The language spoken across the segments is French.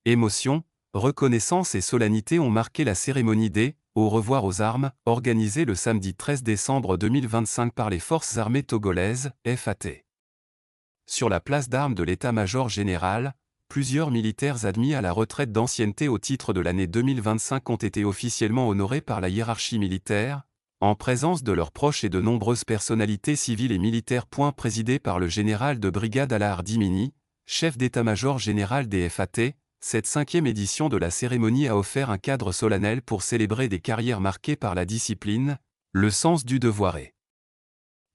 Émotion, reconnaissance et solennité ont marqué la cérémonie des « Au revoir aux armes » organisée le samedi 13 décembre 2025 par les Forces armées togolaises, FAT. Sur la place d'armes de l'état-major général, plusieurs militaires admis à la retraite d'ancienneté au titre de l'année 2025 ont été officiellement honorés par la hiérarchie militaire, en présence de leurs proches et de nombreuses personnalités civiles et militaires. Présidé par le général de brigade Alaa Dimini, chef d'état-major général des FAT, cette 5e édition de la cérémonie a offert un cadre solennel pour célébrer des carrières marquées par la discipline, le sens du devoir et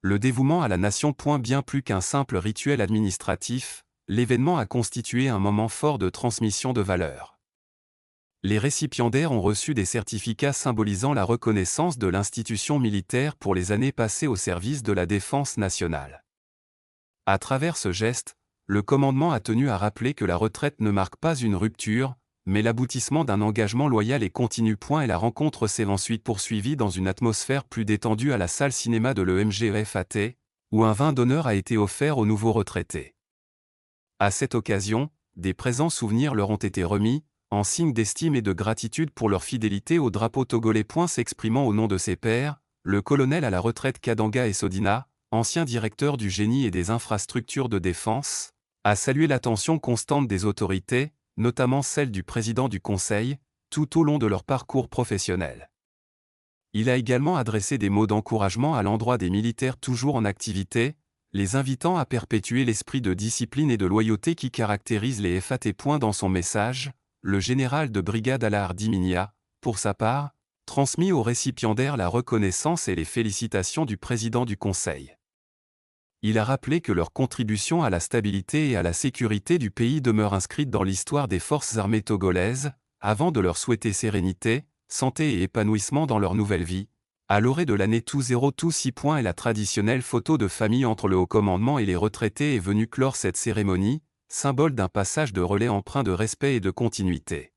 le dévouement à la nation. Bien plus qu'un simple rituel administratif, l'événement a constitué un moment fort de transmission de valeurs. Les récipiendaires ont reçu des certificats symbolisant la reconnaissance de l'institution militaire pour les années passées au service de la défense nationale. À travers ce geste, le commandement a tenu à rappeler que la retraite ne marque pas une rupture, mais l'aboutissement d'un engagement loyal et continu. Et la rencontre s'est ensuite poursuivie dans une atmosphère plus détendue à la salle cinéma de l'EMG-FAT, où un vin d'honneur a été offert aux nouveaux retraités. À cette occasion, des présents souvenirs leur ont été remis, en signe d'estime et de gratitude pour leur fidélité au drapeau togolais. S'exprimant au nom de ses pairs, le colonel à la retraite Kadanga Esodina, ancien directeur du génie et des infrastructures de défense, a salué l'attention constante des autorités, notamment celle du président du Conseil, tout au long de leur parcours professionnel. Il a également adressé des mots d'encouragement à l'endroit des militaires toujours en activité, les invitant à perpétuer l'esprit de discipline et de loyauté qui caractérise les FAT. Dans son message, le général de brigade Alaa Dimini a, pour sa part, transmis aux récipiendaires la reconnaissance et les félicitations du président du Conseil. Il a rappelé que leur contribution à la stabilité et à la sécurité du pays demeure inscrite dans l'histoire des forces armées togolaises, avant de leur souhaiter sérénité, santé et épanouissement dans leur nouvelle vie, à l'orée de l'année 2026. Et la traditionnelle photo de famille entre le haut commandement et les retraités est venue clore cette cérémonie, symbole d'un passage de relais empreint de respect et de continuité.